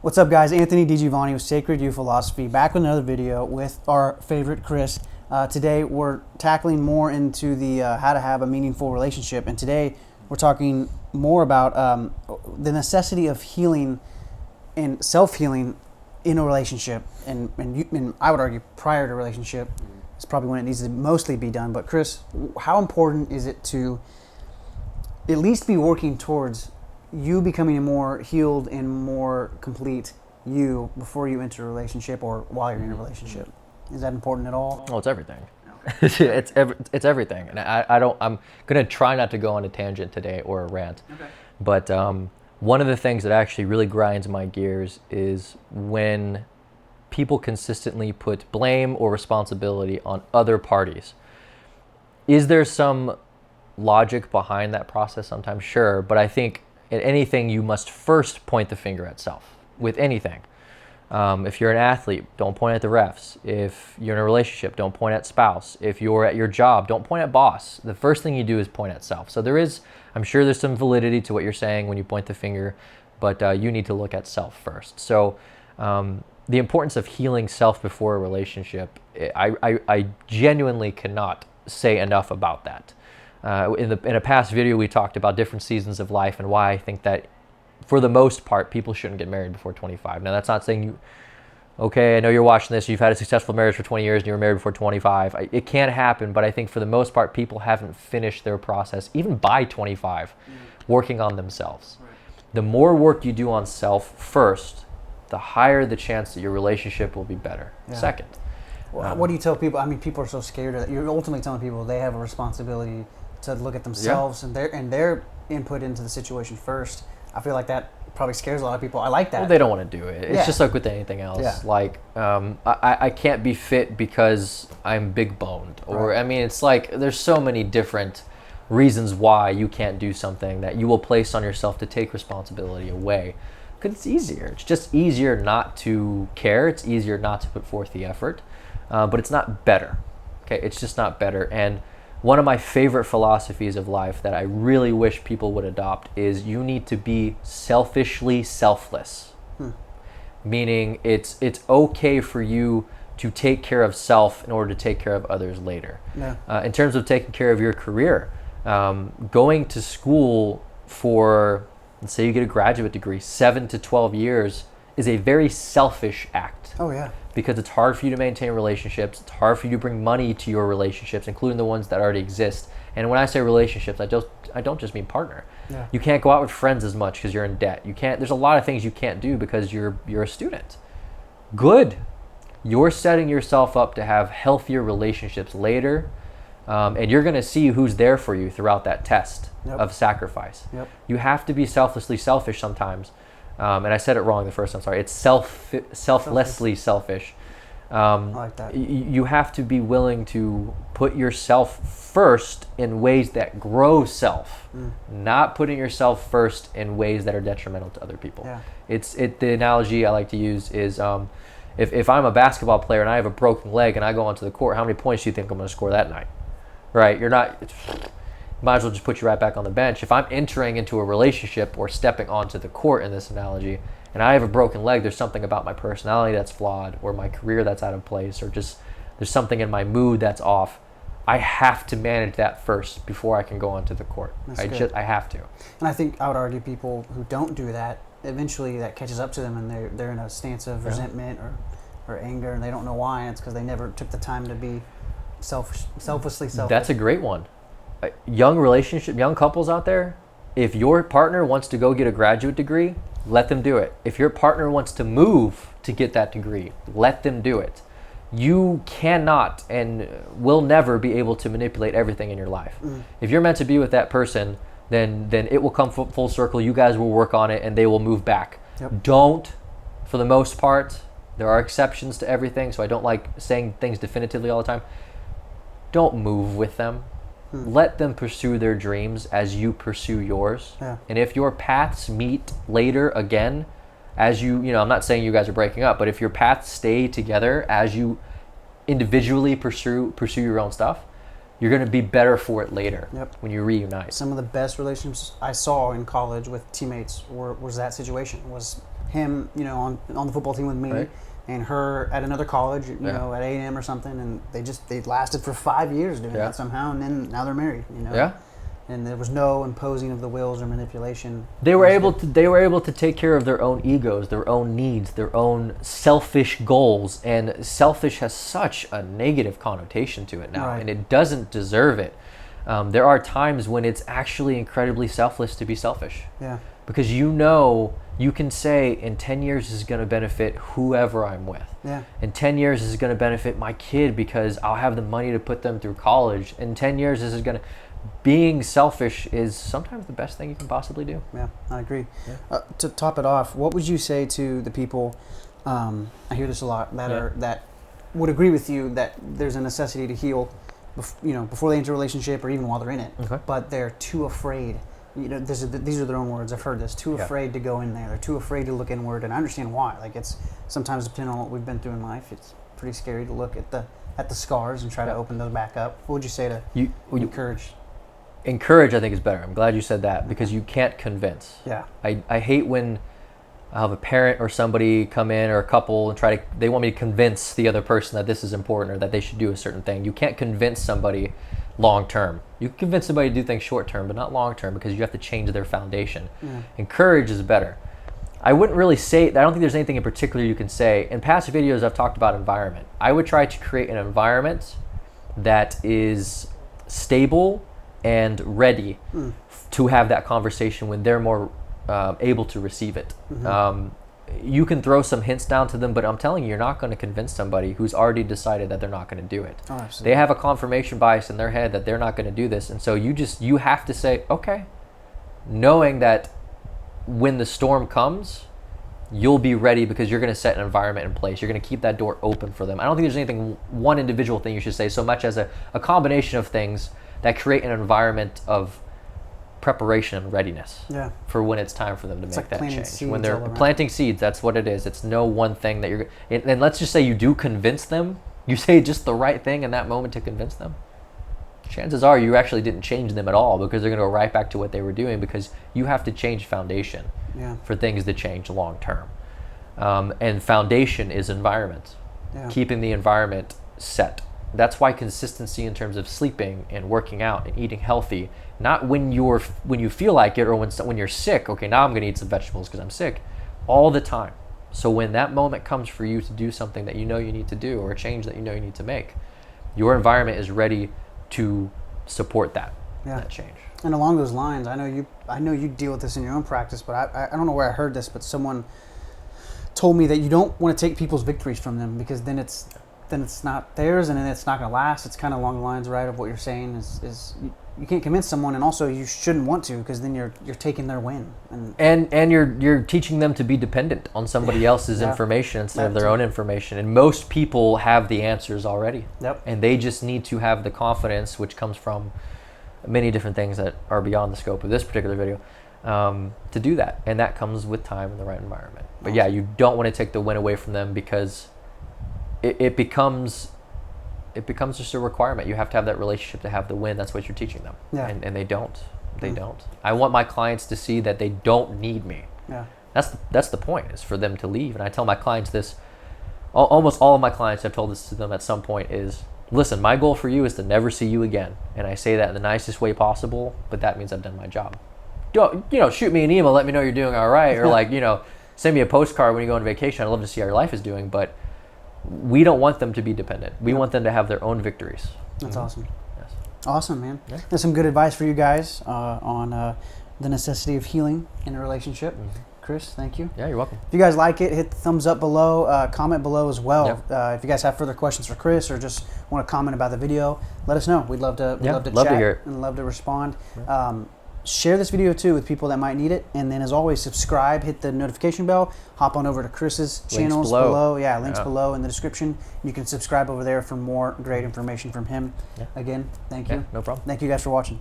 What's up, guys? Anthony DiGiovanni with SacredU Philosophy, back with another video with our favorite Chris. Today we're tackling more into the how to have a meaningful relationship, and today we're talking more about the necessity of healing and self-healing in a relationship, and I would argue prior to a relationship is probably when it needs to mostly be done. But Chris, how important is it to at least be working towards you becoming a more healed and more complete you before you enter a relationship or while you're in a relationship? Is that important at all? Oh, it's everything. Okay. It's everything. And I'm gonna try not to go on a tangent today or a rant. Okay. But one of the things that actually really grinds my gears is when people consistently put blame or responsibility on other parties. Is there some logic behind that process sometimes? Sure, but I think in anything, you must first point the finger at self. With anything. If you're an athlete, don't point at the refs. If you're in a relationship, don't point at spouse. If you're at your job, don't point at boss. The first thing you do is point at self. So I'm sure there's some validity to what you're saying when you point the finger, but you need to look at self first. So the importance of healing self before a relationship, I genuinely cannot say enough about that. In a past video, we talked about different seasons of life and why I think that, for the most part, people shouldn't get married before 25. Now, that's not saying okay, I know you're watching this, you've had a successful marriage for 20 years and you were married before 25. It can't happen, but I think for the most part, people haven't finished their process, even by 25, working on themselves. Right. The more work you do on self first, the higher the chance that your relationship will be better. Yeah. Second. Well, what do you tell people? I mean, people are so scared of that. You're ultimately telling people they have a responsibility to look at themselves and their input into the situation first. I feel like that probably scares a lot of people. I like that. Well, they don't want to do it. It's just like with anything else. Yeah. Like, I can't be fit because I'm big boned. Or, right. I mean, it's like there's so many different reasons why you can't do something that you will place on yourself to take responsibility away. Because it's easier. It's just easier not to care. It's easier not to put forth the effort. But it's not better. Okay, it's just not better. And one of my favorite philosophies of life that I really wish people would adopt is you need to be selfishly selfless. Meaning it's okay for you to take care of self in order to take care of others later. Yeah. In terms of taking care of your career, going to school for, let's say you get a graduate degree, 7 to 12 years is a very selfish act. Oh, yeah. Because it's hard for you to maintain relationships. It's hard for you to bring money to your relationships, including the ones that already exist. And when I say relationships, I don't just mean partner. Yeah. You can't go out with friends as much because you're in debt. You can't. There's a lot of things you can't do because you're a student. Good. You're setting yourself up to have healthier relationships later, and you're going to see who's there for you throughout that test of sacrifice. Yep. You have to be selflessly selfish sometimes. And I said it wrong the first time, sorry. It's selflessly selfish. I like that. You have to be willing to put yourself first in ways that grow self, not putting yourself first in ways that are detrimental to other people. Yeah. The analogy I like to use is if I'm a basketball player and I have a broken leg and I go onto the court, how many points do you think I'm going to score that night? Right? Might as well just put you right back on the bench. If I'm entering into a relationship or stepping onto the court in this analogy, and I have a broken leg, there's something about my personality that's flawed, or my career that's out of place, or just there's something in my mood that's off. I have to manage that first before I can go onto the court. I have to. And I think I would argue people who don't do that, eventually that catches up to them, and they're in a stance of resentment or anger, and they don't know why. And it's because they never took the time to be selflessly selfish. That's a great one. Young couples out there, if your partner wants to go get a graduate degree, let them do it. If your partner wants to move to get that degree, let them do it. You cannot and will never be able to manipulate everything in your life. If you're meant to be with that person, then it will come full circle. You guys will work on it and they will move back. Yep. Don't, for the most part, there are exceptions to everything, so I don't like saying things definitively all the time. Don't move with them. Let them pursue their dreams as you pursue yours. Yeah. And if your paths meet later again, as I'm not saying you guys are breaking up, but if your paths stay together as you individually pursue your own stuff, you're going to be better for it later when you reunite. Some of the best relationships I saw in college with teammates was that situation. Was him, you know, on the football team with me, Right. and her at another college, you know, at A&M or something, and they lasted for 5 years doing that somehow, and then now they're married, you know. Yeah. And there was no imposing of the wills or manipulation. They were able to take care of their own egos, their own needs, their own selfish goals, and selfish has such a negative connotation to it now, and it doesn't deserve it. There are times when it's actually incredibly selfless to be selfish. Yeah. Because you know, you can say in 10 years this is going to benefit whoever I'm with. Yeah. In 10 years this is going to benefit my kid because I'll have the money to put them through college. In 10 years this is going to... Being selfish is sometimes the best thing you can possibly do. Yeah, I agree. Yeah. To top it off, what would you say to the people, I hear this a lot, that would agree with you that there's a necessity to heal, you know, before they enter a relationship or even while they're in it, but they're too afraid. You know, these are their own words. I've heard this. Too afraid to go in there. They're too afraid to look inward, and I understand why. Like, it's sometimes, depending on what we've been through in life, it's pretty scary to look at the scars and try to open those back up. What would you say to encourage? Encourage, I think, is better. I'm glad you said that, because you can't convince. Yeah. I hate when I have a parent or somebody come in, or a couple, and they want me to convince the other person that this is important or that they should do a certain thing. You can't convince somebody long term. You can convince somebody to do things short term, but not long term, because you have to change their foundation. Yeah. Encourage is better. I wouldn't really say, I don't think there's anything in particular you can say. In past videos, I've talked about environment. I would try to create an environment that is stable and ready to have that conversation when they're more able to receive it. You can throw some hints down to them, but I'm telling you, you're not going to convince somebody who's already decided that they're not going to do it. Oh, absolutely. They have a confirmation bias in their head that they're not going to do this, and so you have to say, okay, knowing that when the storm comes, you'll be ready, because you're going to set an environment in place. You're going to keep that door open for them. I don't think there's anything, one individual thing you should say, so much as a combination of things that create an environment of preparation and readiness for when it's time for them to make that change. When they're planting seeds, that's what it is. It's no one thing that and let's just say you do convince them, you say just the right thing in that moment to convince them. Chances are you actually didn't change them at all, because they're going to go right back to what they were doing, because you have to change foundation for things to change long term. And foundation is environment, keeping the environment set. That's why consistency in terms of sleeping and working out and eating healthy, not when you feel like it, or when you're sick, okay, now I'm going to eat some vegetables because I'm sick, all the time. So when that moment comes for you to do something that you know you need to do, or a change that you know you need to make, your environment is ready to support that change. And along those lines, I know you deal with this in your own practice, but I don't know where I heard this, but someone told me that you don't want to take people's victories from them, because then it's not theirs, and then it's not going to last. It's kind of along the lines, right, of what you're saying is you can't convince someone, and also you shouldn't want to, because then you're taking their win. And you're teaching them to be dependent on somebody else's information instead of their own information. And most people have the answers already. Yep. And they just need to have the confidence, which comes from many different things that are beyond the scope of this particular video, to do that. And that comes with time and the right environment. But yeah, you don't want to take the win away from them, because it becomes just a requirement. You have to have that relationship to have the win. That's what you're teaching them. Yeah. And they don't. They don't. I want my clients to see that they don't need me. Yeah. That's the point, is for them to leave. And I tell my clients this, almost all of my clients, I've told this to them at some point, is, listen, my goal for you is to never see you again. And I say that in the nicest way possible, but that means I've done my job. Don't, shoot me an email, let me know you're doing all right. Or send me a postcard when you go on vacation. I'd love to see how your life is doing, but we don't want them to be dependent. We want them to have their own victories. That's awesome. Yes. Awesome, man. Yeah. There's some good advice for you guys on the necessity of healing in a relationship. Chris, thank you. Yeah, you're welcome. If you guys like it, hit the thumbs up below, comment below as well. Yep. If you guys have further questions for Chris, or just want to comment about the video, let us know. We'd love to chat to hear it. And love to respond. Yeah. Share this video too with people that might need it, and then as always, subscribe, hit the notification bell, hop on over to Chris's channels below. Yeah, links below in the description. You can subscribe over there for more great information from him. Yeah. Again, thank you. No problem. Thank you guys for watching.